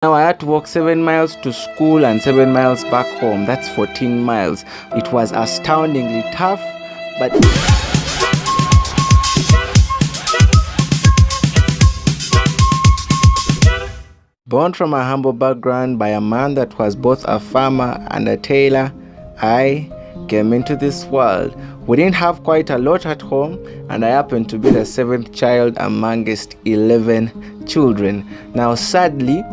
Now I had to walk 7 miles to school and 7 miles back home. That's 14 miles. It was astoundingly tough, but born from a humble background by a man that was both a farmer and a tailor, I came into this world. We didn't have quite a lot at home, and I happened to be the 7th child amongst 11 children. Now sadly,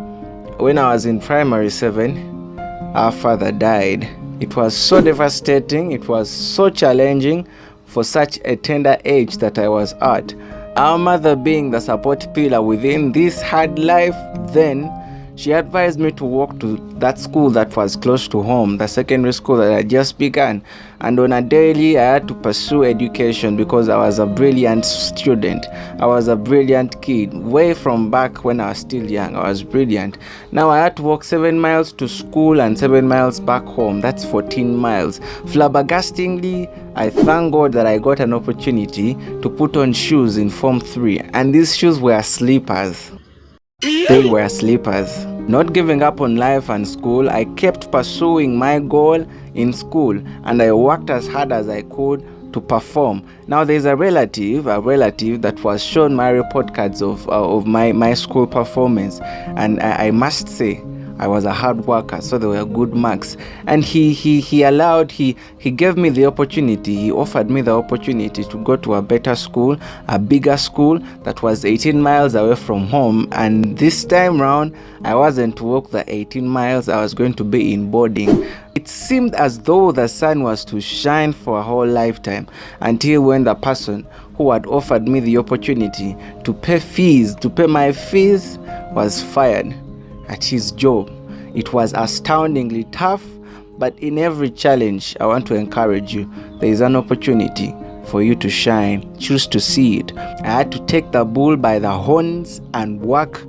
when I was in primary 7, our father died. It was so devastating, it was so challenging for such a tender age that I was at. Our mother, being the support pillar within this hard life, then she advised me to walk to that school that was close to home, the secondary school that I just began. And on a daily, I had to pursue education because I was a brilliant student. I was a brilliant kid. Way from back when I was still young, I was brilliant. Now I had to walk 7 miles to school and 7 miles back home. That's 14 miles. Flabbergastingly, I thank God that I got an opportunity to put on shoes in Form 3. And these shoes were slippers. They were slippers. Not giving up on life and school, I kept pursuing my goal in school, and I worked as hard as I could to perform. Now there's a relative that was shown my report cards of my school performance, and I must say I was a hard worker, so there were good marks. And he gave me the opportunity, he offered me the opportunity to go to a better school, a bigger school that was 18 miles away from home. And this time round, I wasn't to walk the 18 miles, I was going to be in boarding. It seemed as though the sun was to shine for a whole lifetime, until when the person who had offered me the opportunity to pay my fees was fired at his job. It was astoundingly tough, but in every challenge, I want to encourage you, there is an opportunity for you to shine. Choose to see it. I had to take the bull by the horns and work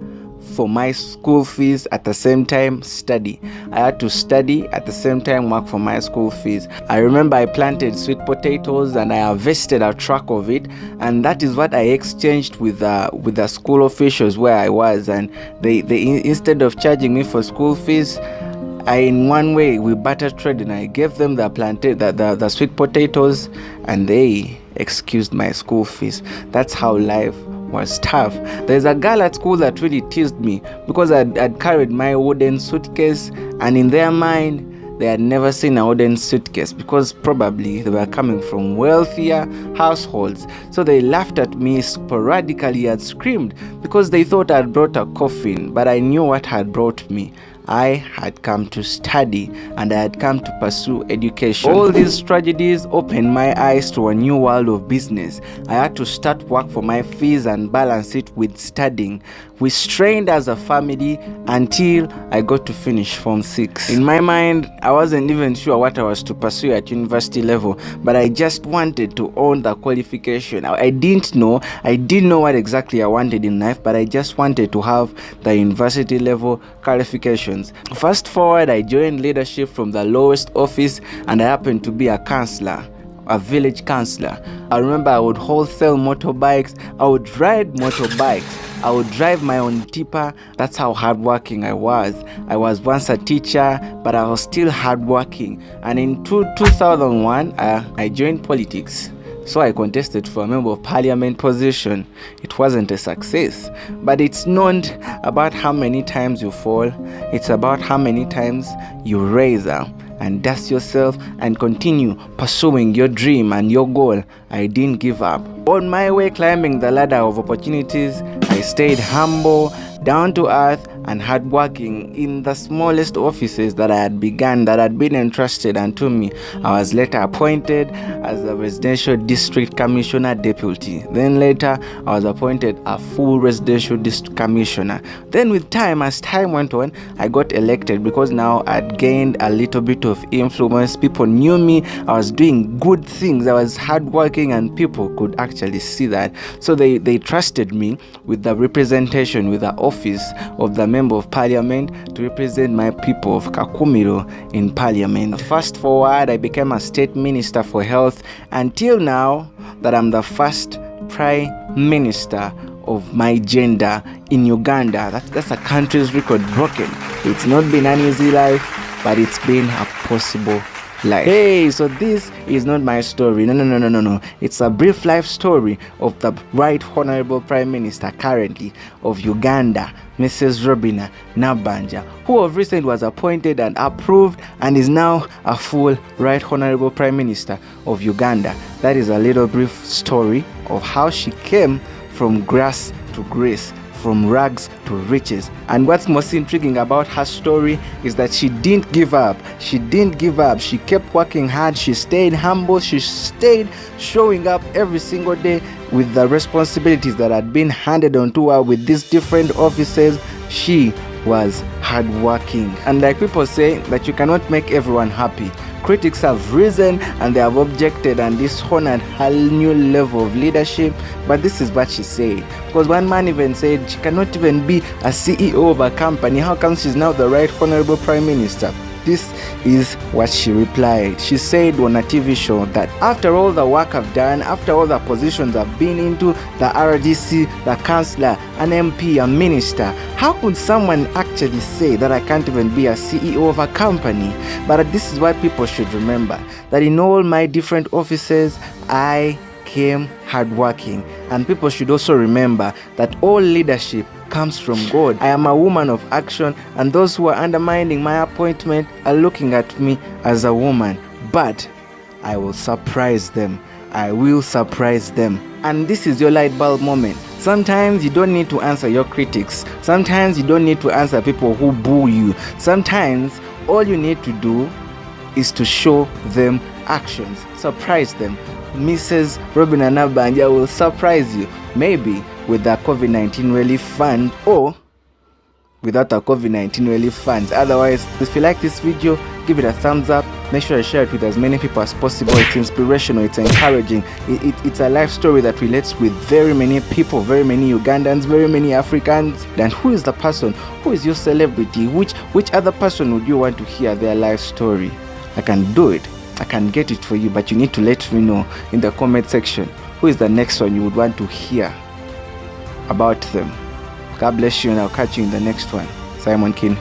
for my school fees at the same time study. I had to study at the same time work for my school fees. I remember I planted sweet potatoes and I harvested a truck of it, and that is what I exchanged with the school officials where I was, and they instead of charging me for school fees, in one way we barter trade, and I gave them the sweet potatoes and they excused my school fees. That's how life was tough. There's a girl at school that really teased me because I'd carried my wooden suitcase, and in their mind they had never seen a wooden suitcase because probably they were coming from wealthier households. So they laughed at me sporadically and screamed because they thought I'd brought a coffin, but I knew what had brought me. I had come to study, and I had come to pursue education. All these tragedies opened my eyes to a new world of business. I had to start work for my fees and balance it with studying. We strained as a family until I got to finish Form 6. In my mind, I wasn't even sure what I was to pursue at university level, but I just wanted to own the qualification. I didn't know what exactly I wanted in life, but I just wanted to have the university level qualifications. Fast forward, I joined leadership from the lowest office, and I happened to be a counselor, a village counselor. I remember I would wholesale motorbikes, I would ride motorbikes, I would drive my own tipper. That's how hardworking I was. I was once a teacher, but I was still hardworking. And in 2001, I joined politics. So I contested for a member of parliament position. It wasn't a success, but it's not about how many times you fall. It's about how many times you raise up and dust yourself and continue pursuing your dream and your goal. I didn't give up. On my way climbing the ladder of opportunities, I stayed humble, down to earth, and hardworking in the smallest offices that I had begun, that had been entrusted unto me. I was later appointed as a residential district commissioner deputy. Then later, I was appointed a full residential district commissioner. Then with time, as time went on, I got elected because now I'd gained a little bit of influence. People knew me. I was doing good things. I was hardworking, and people could actually see that. So they trusted me with the representation, with the office of the member of parliament to represent my people of Kakumiro in parliament. Fast forward, I became a state minister for health until now that I'm the first prime minister of my gender in Uganda. That's a country's record broken. It's not been an easy life, but it's been a possible life. Hey, so this is not my story. No. It's a brief life story of the Right Honorable Prime Minister currently of Uganda, Mrs Robinah Nabbanja, who of recent was appointed and approved and is now a full Right Honorable Prime Minister of Uganda. That is a little brief story of how she came from grass to grace, from rags to riches. And what's most intriguing about her story is that she didn't give up. She kept working hard. She stayed humble. She stayed showing up every single day with the responsibilities that had been handed onto her with these different offices. She was hardworking. And like people say that you cannot make everyone happy. Critics have risen and they have objected and dishonored her new level of leadership, but this is what she said. Because one man even said she cannot even be a CEO of a company. How come she's now the Right Honorable Prime Minister? This is what she replied. She said on a TV show that after all the work I've done, after all the positions I've been into, the RDC, the councillor, an MP, a minister, how could someone actually say that I can't even be a CEO of a company? But this is what people should remember, that in all my different offices, I came hardworking. And people should also remember that all leadership comes from God. I am a woman of action, and those who are undermining my appointment are looking at me as a woman. But I will surprise them. I will surprise them. And this is your light bulb moment. Sometimes you don't need to answer your critics. Sometimes you don't need to answer people who boo you. Sometimes all you need to do is to show them actions. Surprise them. Mrs Robinah Nabbanja will surprise you. Maybe with the COVID-19 relief fund or without a COVID-19 relief fund. Otherwise, if you like this video, give it a thumbs up. Make sure you share it with as many people as possible. It's inspirational, it's encouraging. It's a life story that relates with very many people, very many Ugandans, very many Africans. Then who is the person? Who is your celebrity? Which other person would you want to hear their life story? I can do it. I can get it for you, but you need to let me know in the comment section who is the next one you would want to hear about them. God bless you, and I'll catch you in the next one. Simon Kine.